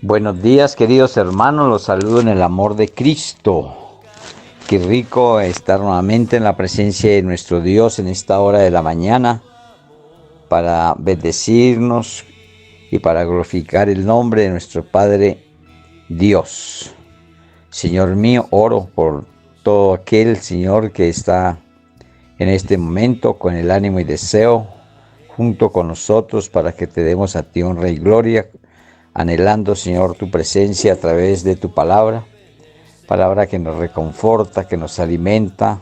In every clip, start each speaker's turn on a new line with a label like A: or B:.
A: Buenos días, queridos hermanos, los saludo en el amor de Cristo. Qué rico estar nuevamente en la presencia de nuestro Dios en esta hora de la mañana para bendecirnos y para glorificar el nombre de nuestro Padre Dios. Señor mío, oro por todo aquel, Señor, que está en este momento con el ánimo y deseo junto con nosotros para que te demos a ti honra y gloria, anhelando, Señor, tu presencia a través de tu palabra que nos reconforta, que nos alimenta,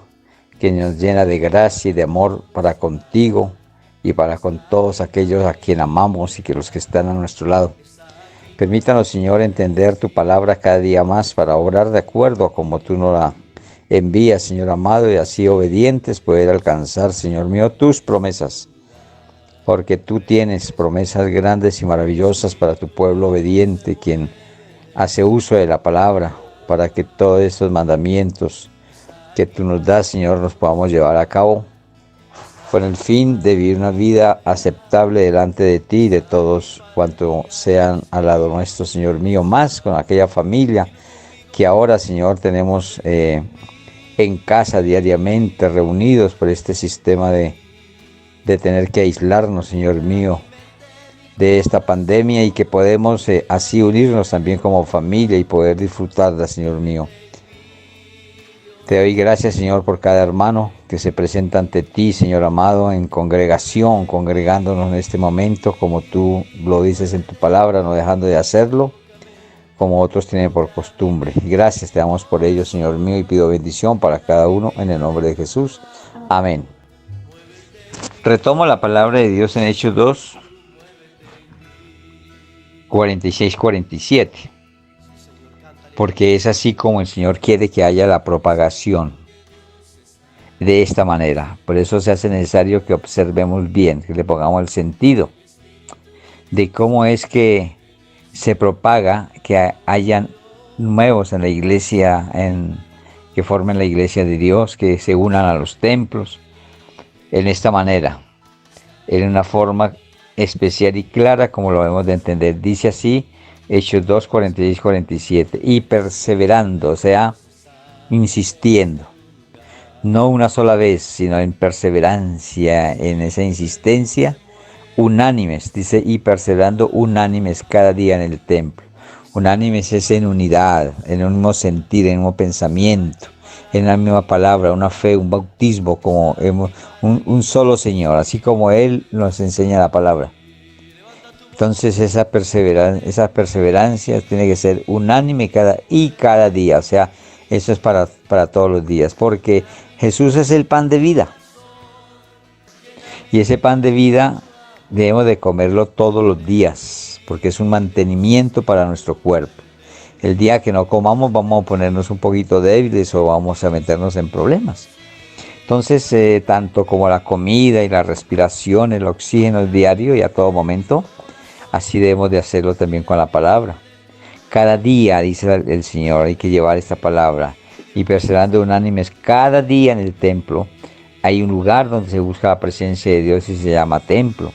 A: que nos llena de gracia y de amor para contigo y para con todos aquellos a quien amamos y que los que están a nuestro lado. Permítanos, Señor, entender tu palabra cada día más para obrar de acuerdo a como tú nos la envías, Señor amado, y así obedientes poder alcanzar, Señor mío, tus promesas. Porque tú tienes promesas grandes y maravillosas para tu pueblo obediente, quien hace uso de la palabra, para que todos estos mandamientos que tú nos das, Señor, los podamos llevar a cabo con el fin de vivir una vida aceptable delante de ti y de todos cuantos sean al lado nuestro, Señor mío, más con aquella familia que ahora, Señor, tenemos en casa diariamente, reunidos por este sistema de tener que aislarnos, Señor mío, de esta pandemia, y que podemos así unirnos también como familia y poder disfrutarla, Señor mío. Te doy gracias, Señor, por cada hermano que se presenta ante ti, Señor amado, en congregación, congregándonos en este momento, como tú lo dices en tu palabra, no dejando de hacerlo, como otros tienen por costumbre. Gracias te damos por ello, Señor mío, y pido bendición para cada uno en el nombre de Jesús. Amén. Retomo la palabra de Dios en Hechos 2, 46-47. Porque es así como el Señor quiere que haya la propagación de esta manera. Por eso se hace necesario que observemos bien, que le pongamos el sentido de cómo es que se propaga, que hayan nuevos en la iglesia, que formen la iglesia de Dios, que se unan a los templos, en esta manera, en una forma especial y clara como lo debemos de entender. Dice así, Hechos 2, 46, 47, y perseverando, o sea, insistiendo, no una sola vez, sino en perseverancia, en esa insistencia, unánimes, dice, y perseverando unánimes cada día en el templo. Unánimes es en unidad, en un mismo sentir, en un mismo pensamiento, en la misma palabra, una fe, un bautismo, como un solo Señor, así como Él nos enseña la palabra. Entonces esa perseverancia tiene que ser unánime cada día, o sea, eso es para todos los días, porque Jesús es el pan de vida. Y ese pan de vida debemos de comerlo todos los días, porque es un mantenimiento para nuestro cuerpo. El día que no comamos vamos a ponernos un poquito débiles o vamos a meternos en problemas. Entonces, tanto como la comida y la respiración, el oxígeno diario y a todo momento, así debemos de hacerlo también con la palabra. Cada día, dice el Señor, hay que llevar esta palabra. Y perseverando unánimes, cada día en el templo hay un lugar donde se busca la presencia de Dios y se llama templo.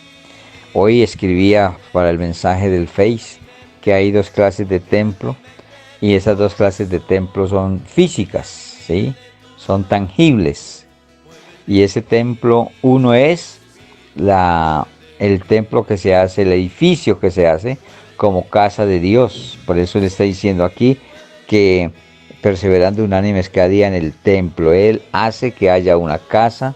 A: Hoy escribía para el mensaje del Face que hay 2 clases de templo, y esas 2 clases de templo son físicas, ¿sí? Son tangibles. Y ese templo, uno es el templo que se hace, el edificio que se hace como casa de Dios. Por eso le está diciendo aquí que perseverando unánimes cada día en el templo, Él hace que haya una casa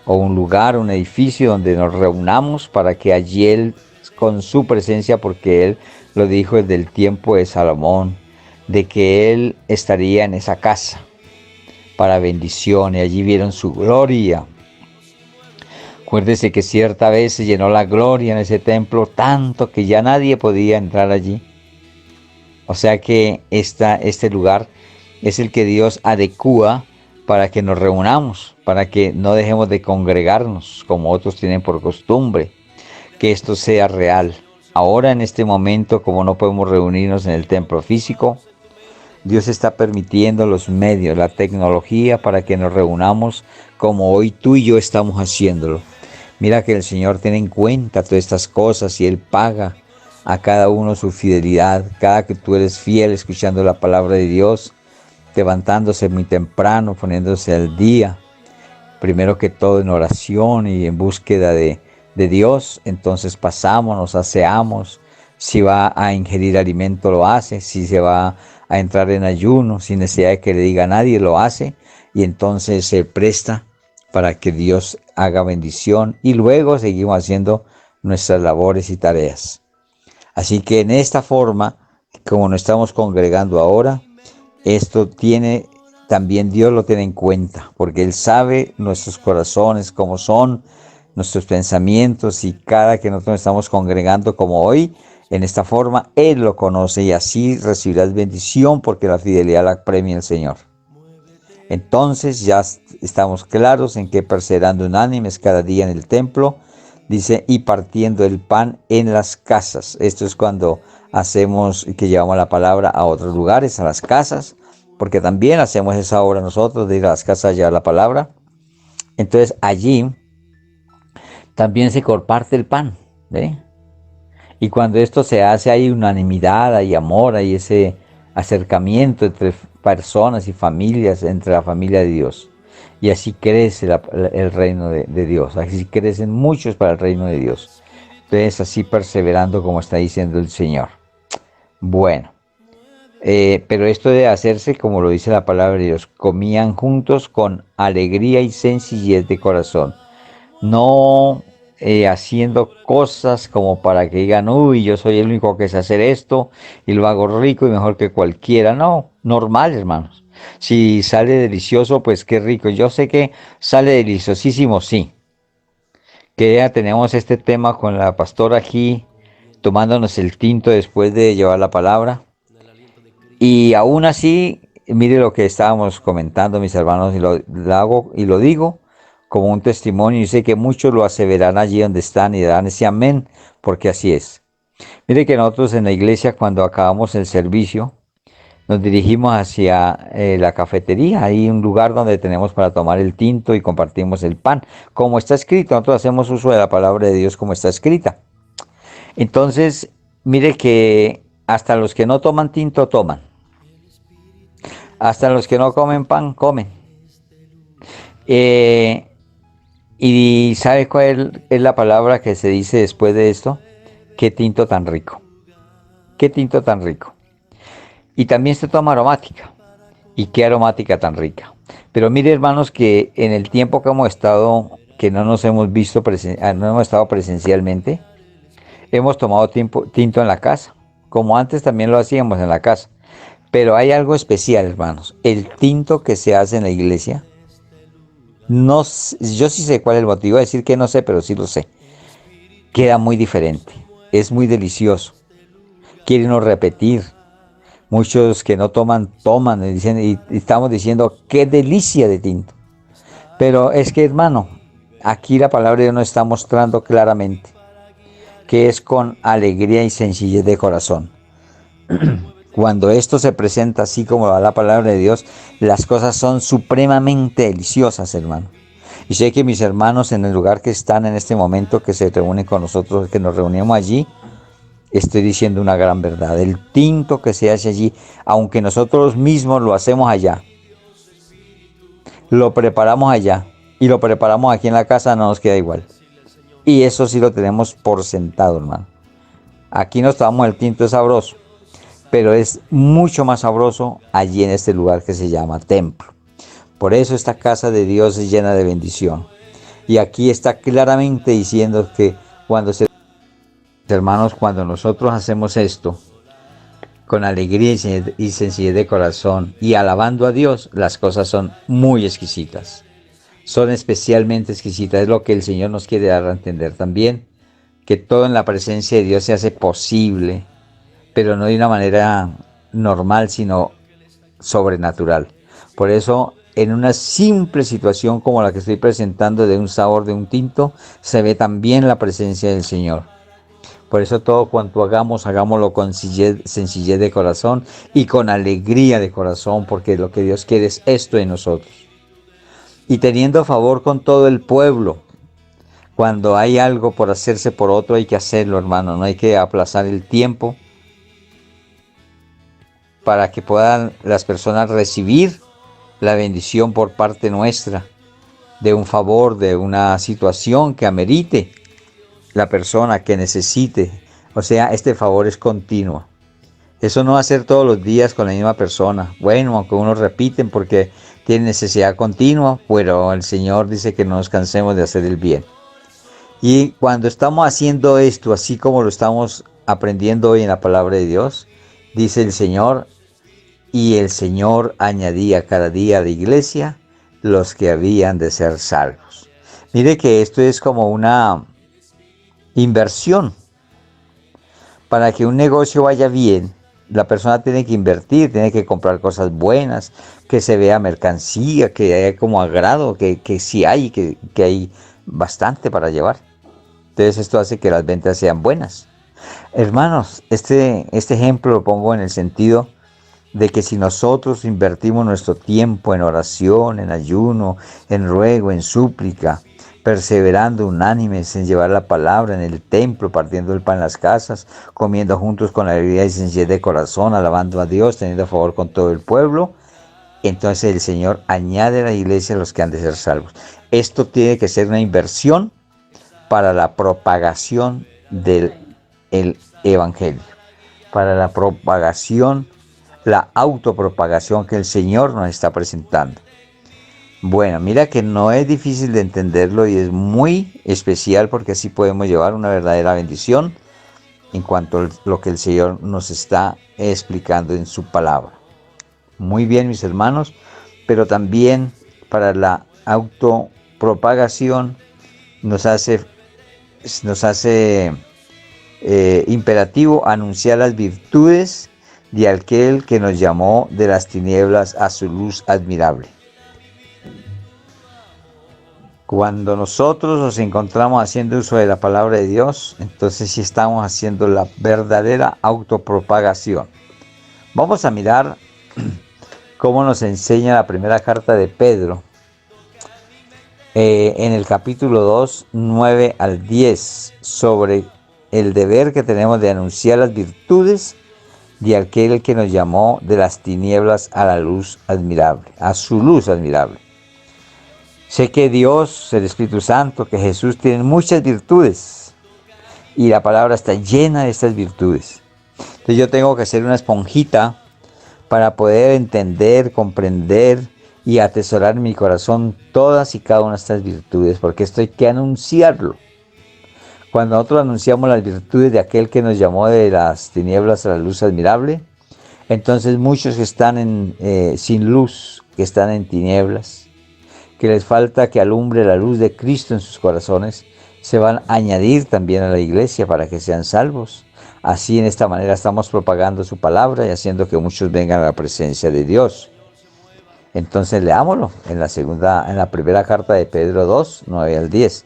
A: o un lugar, un edificio donde nos reunamos para que allí Él, con su presencia, porque Él lo dijo desde el tiempo de Salomón, de que Él estaría en esa casa para bendición, y allí vieron su gloria. Acuérdese que cierta vez se llenó la gloria en ese templo tanto que ya nadie podía entrar allí. O sea que este lugar es el que Dios adecúa para que nos reunamos, para que no dejemos de congregarnos como otros tienen por costumbre, que esto sea real. Ahora en este momento, como no podemos reunirnos en el templo físico, Dios está permitiendo los medios, la tecnología para que nos reunamos como hoy tú y yo estamos haciéndolo. Mira que el Señor tiene en cuenta todas estas cosas y Él paga a cada uno su fidelidad, cada que tú eres fiel escuchando la palabra de Dios, levantándose muy temprano, poniéndose al día, primero que todo en oración y en búsqueda de Dios. Entonces pasamos, nos aseamos, si va a ingerir alimento lo hace, si se va a entrar en ayuno sin necesidad de que le diga a nadie lo hace, y entonces se presta para que Dios haga bendición, y luego seguimos haciendo nuestras labores y tareas. Así que en esta forma, como nos estamos congregando ahora, esto tiene, también Dios lo tiene en cuenta, porque Él sabe nuestros corazones, cómo son, nuestros pensamientos, y cada que nosotros estamos congregando como hoy, en esta forma, Él lo conoce, y así recibirás bendición, porque la fidelidad la premia el Señor. Entonces ya estamos claros en que perseverando unánimes cada día en el templo, dice, y partiendo el pan en las casas. Esto es cuando hacemos, que llevamos la palabra a otros lugares, a las casas, porque también hacemos esa obra nosotros de ir a las casas a llevar la palabra. Entonces allí también se comparte el pan, ¿ve? Y cuando esto se hace hay unanimidad, hay amor, hay ese acercamiento entre personas y familias, entre la familia de Dios. Y así crece el reino de Dios, así crecen muchos para el reino de Dios. Entonces así perseverando como está diciendo el Señor. Bueno, pero esto de hacerse, como lo dice la palabra de Dios, comían juntos con alegría y sencillez de corazón. No haciendo cosas como para que digan, uy, yo soy el único que sé hacer esto y lo hago rico y mejor que cualquiera. No, normal, hermanos. Si sale delicioso, pues qué rico. Yo sé que sale deliciosísimo, sí. Que ya tenemos este tema con la pastora aquí, tomándonos el tinto después de llevar la palabra. Y aún así, mire lo que estábamos comentando, mis hermanos, y lo hago y lo digo como un testimonio, y sé que muchos lo aseverarán allí donde están y darán ese amén, porque así es. Mire que nosotros en la iglesia, cuando acabamos el servicio, nos dirigimos hacia la cafetería. Hay un lugar donde tenemos para tomar el tinto y compartimos el pan, como está escrito. Nosotros hacemos uso de la palabra de Dios como está escrita. Entonces, mire que hasta los que no toman tinto toman. Hasta los que no comen pan, comen. ¿Y sabe cuál es la palabra que se dice después de esto? Qué tinto tan rico. Qué tinto tan rico. Y también se toma aromática. Y qué aromática tan rica. Pero mire, hermanos, que en el tiempo que hemos estado, que no nos hemos visto, no hemos estado presencialmente, hemos tomado tinto en la casa. Como antes también lo hacíamos en la casa. Pero hay algo especial, hermanos. El tinto que se hace en la iglesia, no, yo sí sé cuál es el motivo. Iba a decir que no sé, pero sí lo sé. Queda muy diferente. Es muy delicioso. Quieren repetir. Muchos que no toman, toman. Y estamos diciendo, qué delicia de tinto. Pero es que, hermano, aquí la palabra de Dios nos está mostrando claramente que es con alegría y sencillez de corazón. Cuando esto se presenta así como va la palabra de Dios, las cosas son supremamente deliciosas, hermano. Y sé que mis hermanos en el lugar que están en este momento, que se reúnen con nosotros, que nos reunimos allí, estoy diciendo una gran verdad. El tinto que se hace allí, aunque nosotros mismos lo hacemos allá, lo preparamos allá y lo preparamos aquí en la casa, no nos queda igual. Y eso sí lo tenemos por sentado, hermano. Aquí nos tomamos el tinto, es sabroso, pero es mucho más sabroso allí en este lugar que se llama templo. Por eso esta casa de Dios es llena de bendición. Y aquí está claramente diciendo que hermanos, cuando nosotros hacemos esto con alegría y sencillez de corazón y alabando a Dios, las cosas son muy exquisitas. Son especialmente exquisitas. Es lo que el Señor nos quiere dar a entender también, que todo en la presencia de Dios se hace posible, pero no de una manera normal, sino sobrenatural. Por eso, en una simple situación como la que estoy presentando de un sabor de un tinto, se ve también la presencia del Señor. Por eso todo cuanto hagamos, hagámoslo con sencillez de corazón y con alegría de corazón, porque lo que Dios quiere es esto en nosotros. Y teniendo favor con todo el pueblo. Cuando hay algo por hacerse por otro, hay que hacerlo, hermano. No hay que aplazar el tiempo para que puedan las personas recibir la bendición por parte nuestra, de un favor, de una situación que amerite la persona que necesite. O sea, este favor es continuo. Eso no va a ser todos los días con la misma persona. Bueno, aunque unos repiten porque tienen necesidad continua, pero el Señor dice que no nos cansemos de hacer el bien. Y cuando estamos haciendo esto, así como lo estamos aprendiendo hoy en la palabra de Dios, dice el Señor, y el Señor añadía cada día a la iglesia los que habían de ser salvos. Mire que esto es como una inversión. Para que un negocio vaya bien, la persona tiene que invertir, tiene que comprar cosas buenas, que se vea mercancía, que haya como agrado, que sí hay, que hay bastante para llevar. Entonces esto hace que las ventas sean buenas. Hermanos, este ejemplo lo pongo en el sentido de que si nosotros invertimos nuestro tiempo en oración, en ayuno, en ruego, en súplica, perseverando unánimes en llevar la palabra en el templo, partiendo el pan en las casas, comiendo juntos con alegría y sencillez de corazón, alabando a Dios, teniendo favor con todo el pueblo, entonces el Señor añade a la iglesia a los que han de ser salvos. Esto tiene que ser una inversión para la propagación del evangelio, para la propagación, la autopropagación que el Señor nos está presentando. Bueno, mira que no es difícil de entenderlo y es muy especial porque así podemos llevar una verdadera bendición en cuanto a lo que el Señor nos está explicando en su palabra. Muy bien, mis hermanos, pero también para la autopropagación nos hace imperativo anunciar las virtudes de aquel que nos llamó de las tinieblas a su luz admirable. Cuando nosotros nos encontramos haciendo uso de la palabra de Dios, entonces sí estamos haciendo la verdadera autopropagación. Vamos a mirar cómo nos enseña la primera carta de Pedro, en el capítulo 2, 9 al 10, sobre el deber que tenemos de anunciar las virtudes de aquel que nos llamó de las tinieblas a la luz admirable, a su luz admirable. Sé que Dios, el Espíritu Santo, que Jesús tienen muchas virtudes y la palabra está llena de estas virtudes. Entonces yo tengo que ser una esponjita para poder entender, comprender y atesorar en mi corazón todas y cada una de estas virtudes, porque esto hay que anunciarlo. Cuando nosotros anunciamos las virtudes de aquel que nos llamó de las tinieblas a la luz admirable, entonces muchos que están sin luz, que están en tinieblas, que les falta que alumbre la luz de Cristo en sus corazones, se van a añadir también a la iglesia para que sean salvos. Así, en esta manera estamos propagando su palabra y haciendo que muchos vengan a la presencia de Dios. Entonces leámoslo en la primera carta de Pedro 2, 9 al 10.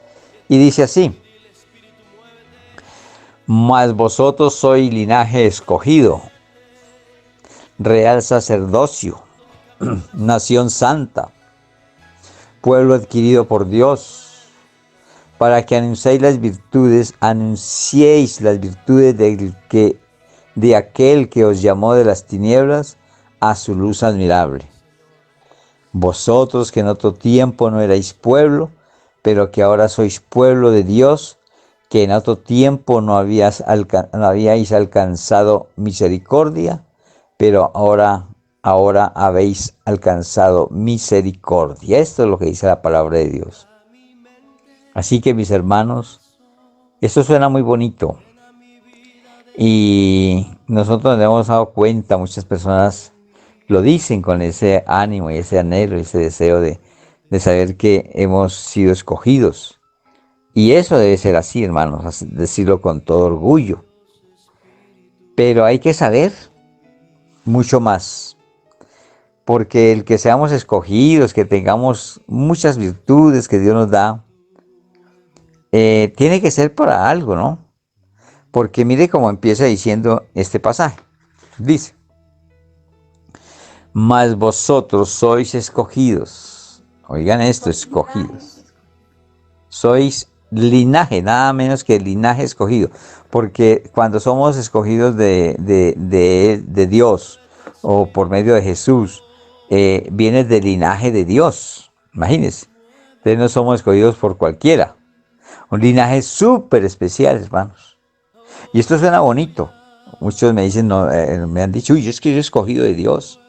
A: Y dice así: Mas vosotros sois linaje escogido, real sacerdocio, nación santa, pueblo adquirido por Dios, para que anunciéis las virtudes de aquel que os llamó de las tinieblas a su luz admirable. Vosotros que en otro tiempo no erais pueblo, pero que ahora sois pueblo de Dios, que en otro tiempo no habíais alcanzado misericordia, pero ahora habéis alcanzado misericordia. Esto es lo que dice la palabra de Dios. Así que, mis hermanos, esto suena muy bonito y nosotros nos hemos dado cuenta, muchas personas lo dicen con ese ánimo y ese anhelo y ese deseo de saber que hemos sido escogidos. Y eso debe ser así, hermanos, decirlo con todo orgullo. Pero hay que saber mucho más, porque el que seamos escogidos, que tengamos muchas virtudes que Dios nos da, tiene que ser para algo, ¿no? Porque mire cómo empieza diciendo este pasaje. Dice: Mas vosotros sois escogidos. Oigan esto, escogidos. Sois linaje, nada menos que linaje escogido. Porque cuando somos escogidos de Dios o por medio de Jesús, viene del linaje de Dios. Imagínense. Entonces no somos escogidos por cualquiera. Un linaje súper especial, hermanos. Y esto suena bonito. Muchos me dicen, no, me han dicho, uy, es que yo he escogido de Dios.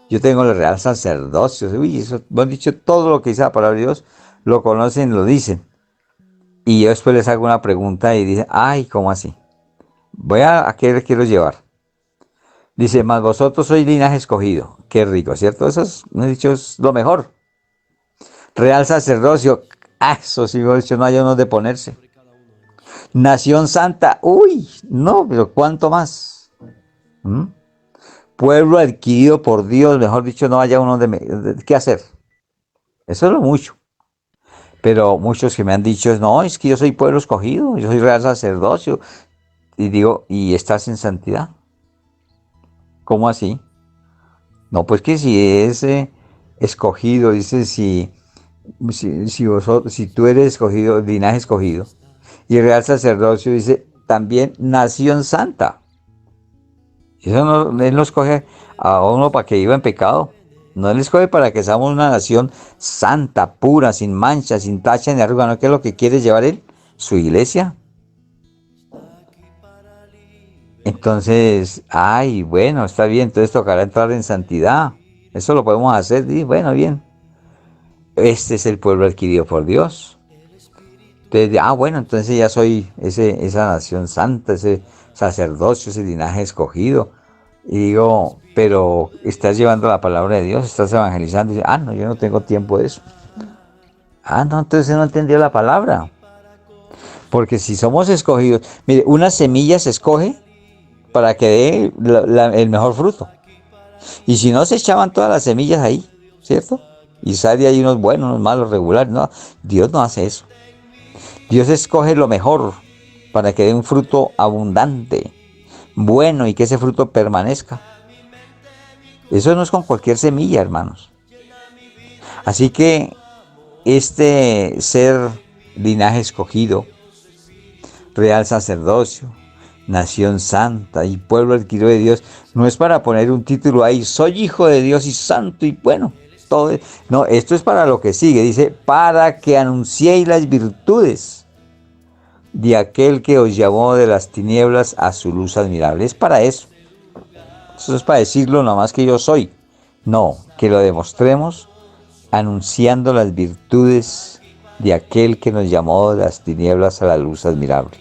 A: Yo tengo el real sacerdocio. Uy, eso, me han dicho todo lo que dice la palabra de Dios, lo conocen, lo dicen. Y yo después les hago una pregunta y dicen, ay, ¿cómo así? ¿A qué les quiero llevar? Dice, más vosotros sois linaje escogido. Qué rico, ¿cierto? Eso es, me han dicho, es lo mejor. Real sacerdocio. Ah, eso sí, me han dicho, no hay uno de ponerse. Nación santa. Uy, no, pero ¿cuánto más? ¿Mm? Pueblo adquirido por Dios, mejor dicho, no haya uno de qué hacer. Eso es lo mucho. Pero muchos que me han dicho, no, es que yo soy pueblo escogido, yo soy real sacerdocio. Y digo, ¿y estás en santidad? ¿Cómo así? No, pues que si es escogido, dice, si tú eres escogido, linaje escogido, y real sacerdocio dice, también nación santa. Eso no, él no escoge a uno para que viva en pecado. No, él escoge para que seamos una nación santa, pura, sin mancha, sin tacha ni arruga. ¿No? ¿Qué es lo que quiere llevar él? Su iglesia. Entonces, ay, bueno, está bien, entonces tocará entrar en santidad. Eso lo podemos hacer, y bueno, bien. Este es el pueblo adquirido por Dios. Entonces, bueno, entonces ya soy esa nación santa, ese sacerdocio, ese linaje escogido. Y digo, pero estás llevando la palabra de Dios, estás evangelizando. Y dice, no, yo no tengo tiempo de eso. No, entonces no entendió la palabra. Porque si somos escogidos, mire, una semilla se escoge para que dé el mejor fruto. Y si no, se echaban todas las semillas ahí, ¿cierto? Y sale ahí unos buenos, unos malos, regulares. No, Dios no hace eso. Dios escoge lo mejor para que dé un fruto abundante, bueno, y que ese fruto permanezca. Eso no es con cualquier semilla, hermanos. Así que este ser linaje escogido, real sacerdocio, nación santa y pueblo adquirido de Dios, no es para poner un título ahí, soy hijo de Dios y santo y bueno, todo. No, esto es para lo que sigue, dice, para que anunciéis las virtudes de aquel que os llamó de las tinieblas a su luz admirable. Es para eso. Eso es para decirlo nada más que yo soy. No, que lo demostremos anunciando las virtudes de aquel que nos llamó de las tinieblas a la luz admirable.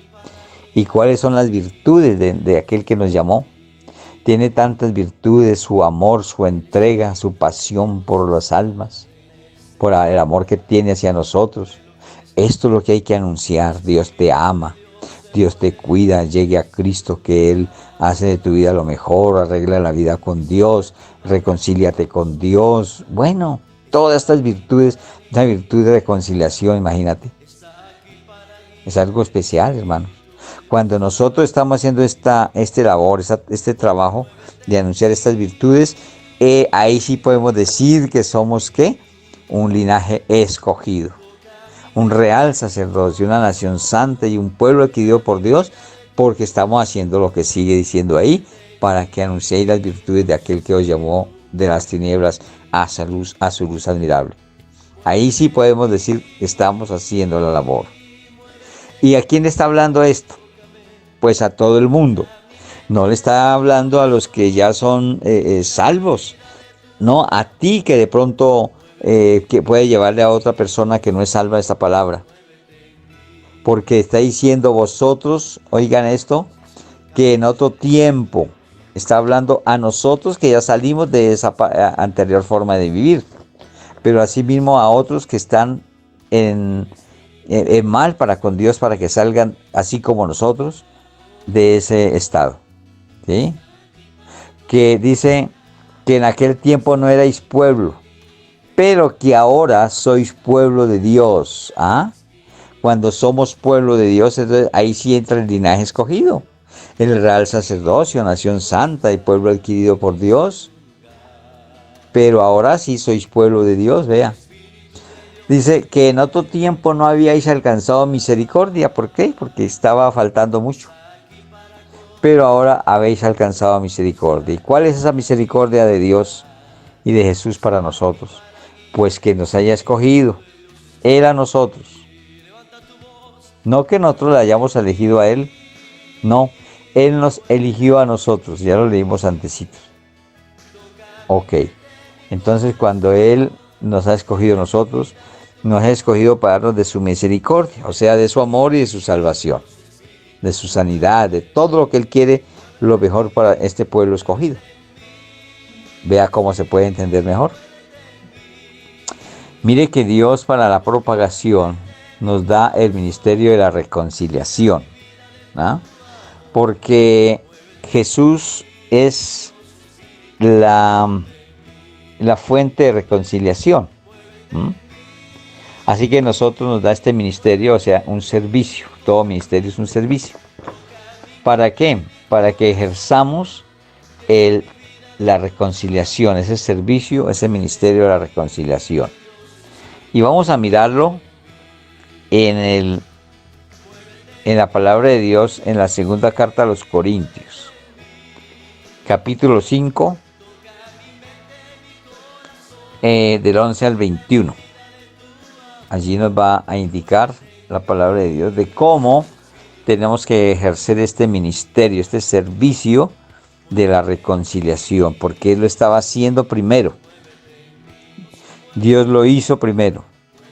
A: ¿Y cuáles son las virtudes de aquel que nos llamó? Tiene tantas virtudes, su amor, su entrega, su pasión por las almas, por el amor que tiene hacia nosotros. Esto es lo que hay que anunciar. Dios te ama, Dios te cuida, llegue a Cristo, que Él hace de tu vida lo mejor, arregla la vida con Dios, reconcíliate con Dios. Bueno, todas estas virtudes, esa virtud de reconciliación, imagínate. Es algo especial, hermano. Cuando nosotros estamos haciendo este labor, este trabajo de anunciar estas virtudes, ahí sí podemos decir que somos, ¿qué? Un linaje escogido, un real sacerdocio, una nación santa y un pueblo adquirido por Dios, porque estamos haciendo lo que sigue diciendo ahí, para que anunciéis las virtudes de aquel que os llamó de las tinieblas a su luz admirable. Ahí sí podemos decir que estamos haciendo la labor. ¿Y a quién le está hablando esto? Pues a todo el mundo. No le está hablando a los que ya son salvos, no a ti que de pronto que puede llevarle a otra persona que no es salva esta palabra. Porque está diciendo vosotros, oigan esto, que en otro tiempo está hablando a nosotros que ya salimos de esa anterior forma de vivir, pero asimismo a otros que están en mal para con Dios, para que salgan así como nosotros de ese estado. ¿Sí? Que dice que en aquel tiempo no erais pueblo, pero que ahora sois pueblo de Dios. Cuando somos pueblo de Dios, entonces ahí sí entra el linaje escogido, el real sacerdocio, nación santa y pueblo adquirido por Dios. Pero ahora sí sois pueblo de Dios, vea. Dice que en otro tiempo no habíais alcanzado misericordia. ¿Por qué? Porque estaba faltando mucho. Pero ahora habéis alcanzado misericordia. ¿Y cuál es esa misericordia de Dios y de Jesús para nosotros? Pues que nos haya escogido Él a nosotros. No que nosotros le hayamos elegido a Él. No, Él nos eligió a nosotros. Ya lo leímos antecitos. Ok. Entonces cuando Él nos ha escogido a nosotros, nos ha escogido para darnos de su misericordia, o sea, de su amor y de su salvación, de su sanidad, de todo lo que Él quiere, lo mejor para este pueblo escogido. Vea cómo se puede entender mejor. Mire que Dios para la propagación nos da el ministerio de la reconciliación, ¿no? Porque Jesús es la fuente de reconciliación. ¿Mm? Así que nosotros nos da este ministerio, o sea, un servicio. Todo ministerio es un servicio. ¿Para qué? Para que ejerzamos la reconciliación, ese servicio, ese ministerio de la reconciliación. Y vamos a mirarlo en la palabra de Dios en la segunda carta a los Corintios, capítulo 5, del 11 al 21. Allí nos va a indicar la palabra de Dios de cómo tenemos que ejercer este ministerio, este servicio de la reconciliación, porque Él lo estaba haciendo primero. Dios lo hizo primero,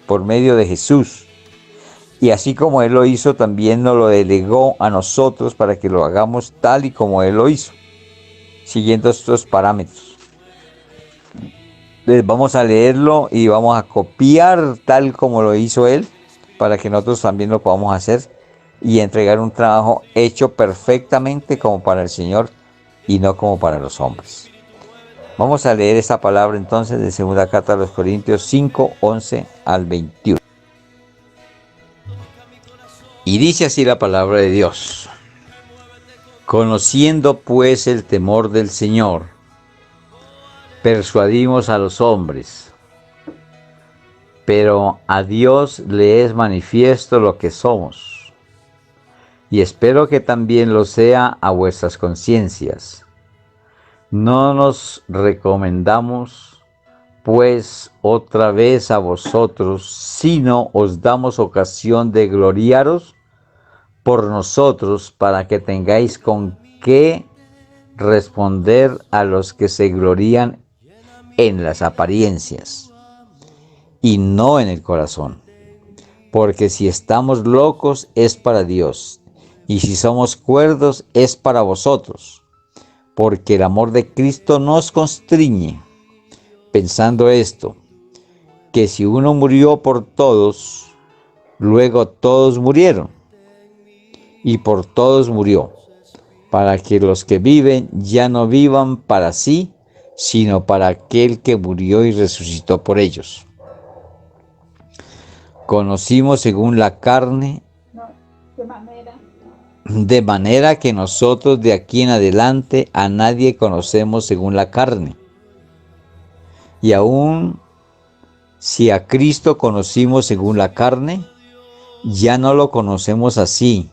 A: por medio de Jesús. Y así como Él lo hizo, también nos lo delegó a nosotros para que lo hagamos tal y como Él lo hizo, siguiendo estos parámetros. Entonces vamos a leerlo y vamos a copiar tal como lo hizo Él, para que nosotros también lo podamos hacer y entregar un trabajo hecho perfectamente como para el Señor y no como para los hombres. Vamos a leer esta palabra entonces de segunda carta a los Corintios 5, 11 al 21. Y dice así la palabra de Dios: conociendo pues el temor del Señor, persuadimos a los hombres, pero a Dios le es manifiesto lo que somos, y espero que también lo sea a vuestras conciencias. No nos recomendamos pues otra vez a vosotros, sino os damos ocasión de gloriaros por nosotros, para que tengáis con qué responder a los que se glorían en las apariencias y no en el corazón. Porque si estamos locos es para Dios, y si somos cuerdos es para vosotros, porque el amor de Cristo nos constriñe, pensando esto, que si uno murió por todos, luego todos murieron, y por todos murió, para que los que viven ya no vivan para sí, sino para aquel que murió y resucitó por ellos. Conocimos según la carne, de manera que nosotros de aquí en adelante a nadie conocemos según la carne. Y aún si a Cristo conocimos según la carne, ya no lo conocemos así.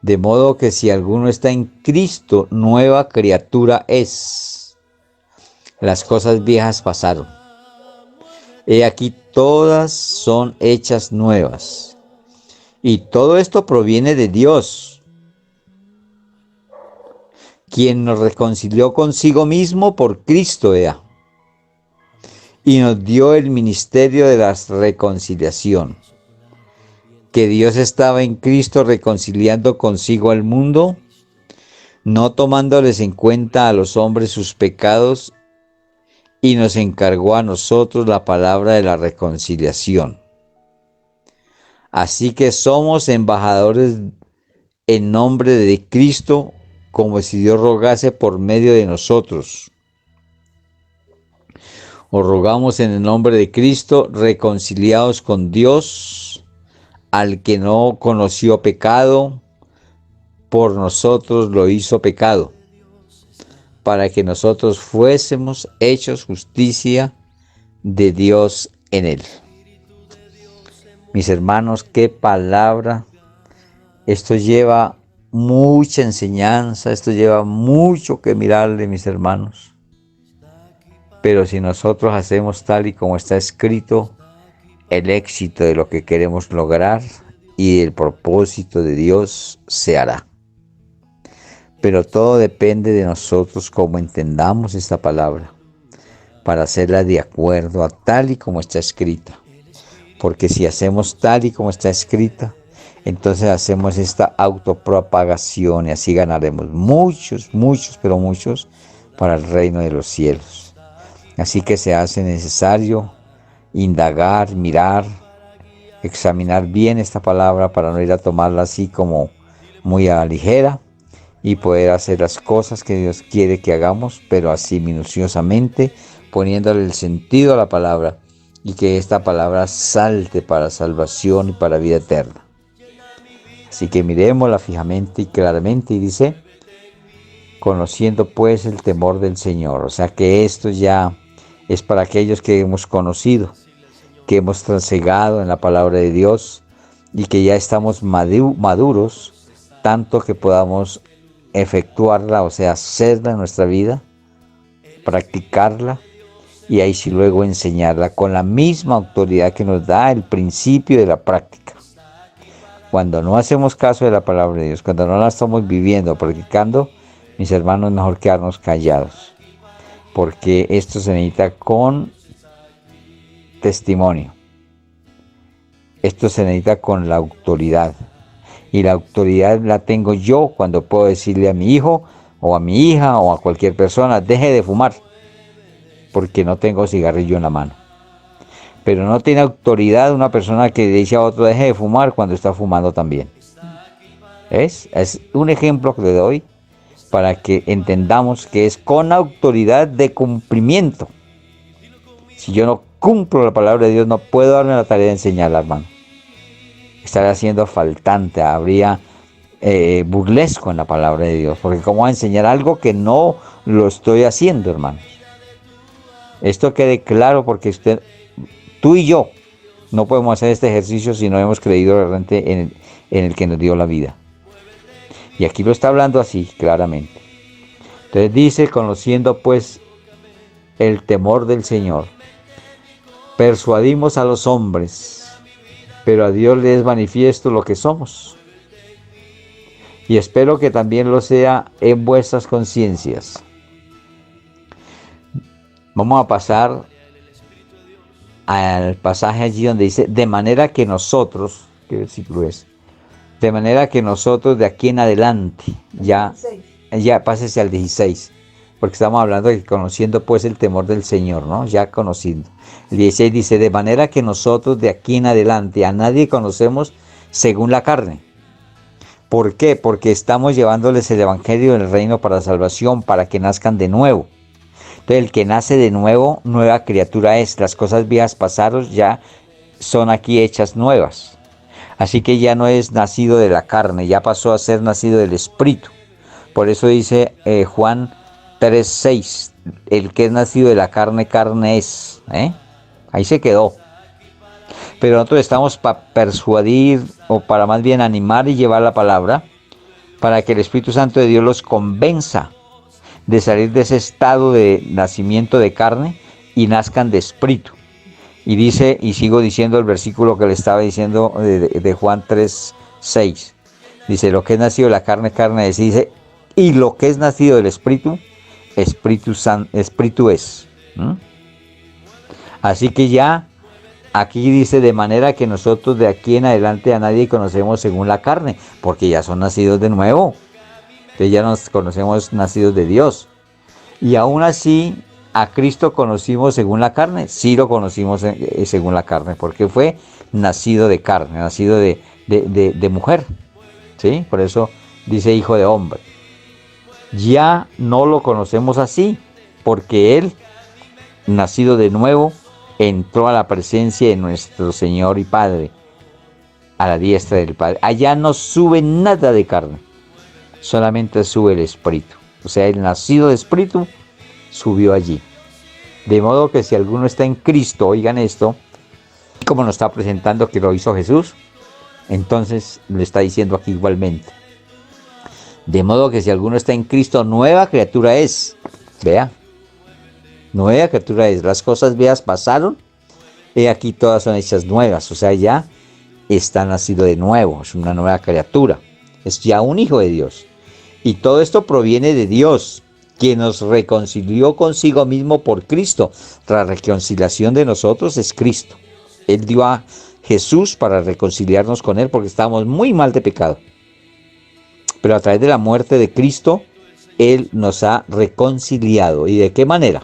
A: De modo que si alguno está en Cristo, nueva criatura es. Las cosas viejas pasaron. He aquí todas son hechas nuevas. Y todo esto proviene de Dios, quien nos reconcilió consigo mismo por Cristo y nos dio el ministerio de la reconciliación. Que Dios estaba en Cristo reconciliando consigo al mundo, no tomándoles en cuenta a los hombres sus pecados, y nos encargó a nosotros la palabra de la reconciliación. Así que somos embajadores en nombre de Cristo, como si Dios rogase por medio de nosotros. Os rogamos en el nombre de Cristo, reconciliados con Dios, al que no conoció pecado, por nosotros lo hizo pecado, para que nosotros fuésemos hechos justicia de Dios en él. Mis hermanos, qué palabra. Esto lleva mucha enseñanza, esto lleva mucho que mirarle, mis hermanos. Pero si nosotros hacemos tal y como está escrito, el éxito de lo que queremos lograr y el propósito de Dios se hará. Pero todo depende de nosotros cómo entendamos esta palabra, para hacerla de acuerdo a tal y como está escrita. Porque si hacemos tal y como está escrita, entonces hacemos esta autopropagación y así ganaremos muchos, pero muchos para el reino de los cielos. Así que se hace necesario indagar, mirar, examinar bien esta palabra para no ir a tomarla así como muy a la ligera y poder hacer las cosas que Dios quiere que hagamos, pero así minuciosamente, poniéndole el sentido a la palabra y que esta palabra salte para salvación y para vida eterna. Así que miremosla fijamente y claramente y dice, conociendo pues el temor del Señor. O sea que esto ya es para aquellos que hemos conocido, que hemos trasegado en la palabra de Dios y que ya estamos maduros, tanto que podamos efectuarla, o sea, hacerla en nuestra vida, practicarla y ahí sí luego enseñarla con la misma autoridad que nos da el principio de la práctica. Cuando no hacemos caso de la palabra de Dios, cuando no la estamos viviendo, practicando, mis hermanos, mejor quedarnos callados, porque esto se necesita con testimonio. Esto se necesita con la autoridad. Y la autoridad la tengo yo cuando puedo decirle a mi hijo o a mi hija o a cualquier persona, deje de fumar, porque no tengo cigarrillo en la mano. Pero no tiene autoridad una persona que dice a otro, deje de fumar cuando está fumando también. Es un ejemplo que le doy para que entendamos que es con autoridad de cumplimiento. Si yo no cumplo la palabra de Dios, no puedo darme la tarea de enseñarla, hermano. Estaría haciendo faltante, habría burlesco en la palabra de Dios, porque ¿cómo voy a enseñar algo que no lo estoy haciendo, hermanos? Esto quede claro, porque tú y yo no podemos hacer este ejercicio si no hemos creído realmente en el que nos dio la vida. Y aquí lo está hablando así, claramente. Entonces dice, conociendo pues el temor del Señor, persuadimos a los hombres, pero a Dios le es manifiesto lo que somos. Y espero que también lo sea en vuestras conciencias. Vamos a pasar al pasaje allí donde dice, de manera que nosotros, ¿qué versículo es? De manera que nosotros de aquí en adelante, ya pásese al 16, porque estamos hablando de que conociendo pues el temor del Señor, ¿no? Ya conociendo. El 16 dice, de manera que nosotros de aquí en adelante a nadie conocemos según la carne. ¿Por qué? Porque estamos llevándoles el evangelio del reino para salvación, para que nazcan de nuevo. Entonces el que nace de nuevo, nueva criatura es. Las cosas viejas pasaron, ya son aquí hechas nuevas. Así que ya no es nacido de la carne, ya pasó a ser nacido del Espíritu. Por eso dice Juan 3:6, el que es nacido de la carne, carne es. Ahí se quedó. Pero nosotros estamos para persuadir, o para más bien animar y llevar la palabra, para que el Espíritu Santo de Dios los convenza de salir de ese estado de nacimiento de carne y nazcan de espíritu. Y dice, y sigo diciendo el versículo que le estaba diciendo de Juan 3:6. Dice, lo que es nacido de la carne, carne es. Dice, y lo que es nacido del Espíritu, Espíritu es. Así que ya, aquí dice, de manera que nosotros de aquí en adelante a nadie conocemos según la carne, porque ya son nacidos de nuevo. Entonces ya nos conocemos nacidos de Dios. Y aún así, a Cristo conocimos según la carne. Sí lo conocimos según la carne, porque fue nacido de carne, nacido de mujer. ¿Sí? Por eso dice hijo de hombre. Ya no lo conocemos así, porque Él, nacido de nuevo, entró a la presencia de nuestro Señor y Padre, a la diestra del Padre. Allá no sube nada de carne, solamente sube el Espíritu. O sea, el nacido de Espíritu subió allí. De modo que si alguno está en Cristo, oigan esto, como nos está presentando que lo hizo Jesús, entonces le está diciendo aquí igualmente. De modo que si alguno está en Cristo, nueva criatura es. Vea, nueva criatura es. Las cosas viejas pasaron, y aquí todas son hechas nuevas. O sea, ya está nacido de nuevo, es una nueva criatura. Es ya un hijo de Dios. Y todo esto proviene de Dios, quien nos reconcilió consigo mismo por Cristo. La reconciliación de nosotros es Cristo. Él dio a Jesús para reconciliarnos con Él porque estábamos muy mal de pecado. Pero a través de la muerte de Cristo, Él nos ha reconciliado. ¿Y de qué manera?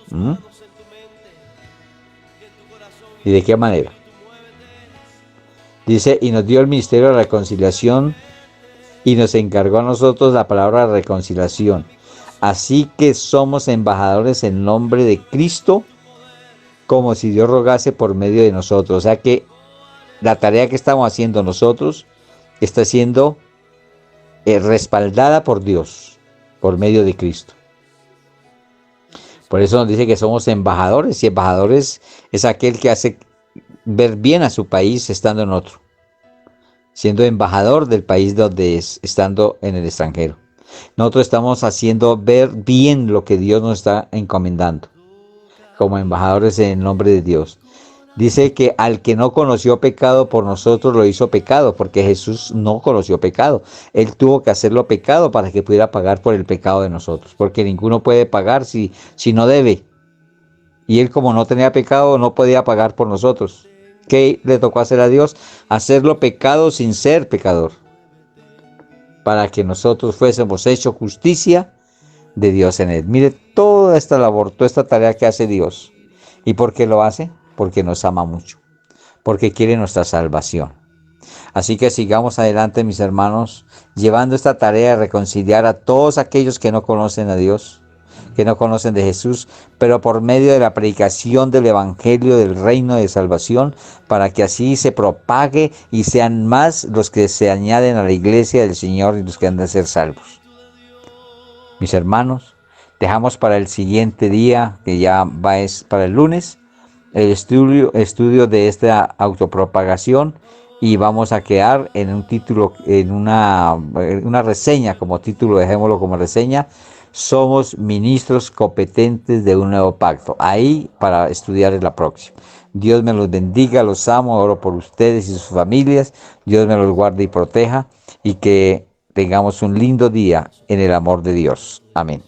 A: ¿Mm? ¿Y de qué manera? Dice, y nos dio el ministerio de reconciliación y nos encargó a nosotros la palabra reconciliación. Así que somos embajadores en nombre de Cristo, como si Dios rogase por medio de nosotros. O sea que la tarea que estamos haciendo nosotros está siendo respaldada por Dios, por medio de Cristo. Por eso nos dice que somos embajadores, y embajadores es aquel que hace ver bien a su país estando en otro, siendo embajador del país donde es, estando en el extranjero. Nosotros estamos haciendo ver bien lo que Dios nos está encomendando, como embajadores en el nombre de Dios. Dice que al que no conoció pecado por nosotros lo hizo pecado, porque Jesús no conoció pecado. Él tuvo que hacerlo pecado para que pudiera pagar por el pecado de nosotros, porque ninguno puede pagar si no debe. Y él, como no tenía pecado, no podía pagar por nosotros. ¿Qué le tocó hacer a Dios? Hacerlo pecado sin ser pecador, para que nosotros fuésemos hecho justicia de Dios en él. Mire toda esta labor, toda esta tarea que hace Dios. ¿Y por qué lo hace? Porque nos ama mucho, porque quiere nuestra salvación. Así que sigamos adelante, mis hermanos, llevando esta tarea de reconciliar a todos aquellos que no conocen a Dios, que no conocen de Jesús, pero por medio de la predicación del Evangelio del Reino de Salvación, para que así se propague y sean más los que se añaden a la iglesia del Señor y los que han de ser salvos. Mis hermanos, dejamos para el siguiente día, que ya va es para el lunes, el estudio de esta autopropagación, y vamos a quedar en un título, en una reseña, como título, dejémoslo como reseña: somos ministros competentes de un nuevo pacto. Ahí para estudiar en la próxima. Dios me los bendiga, los amo, oro por ustedes y sus familias. Dios me los guarde y proteja, y que tengamos un lindo día en el amor de Dios. Amén.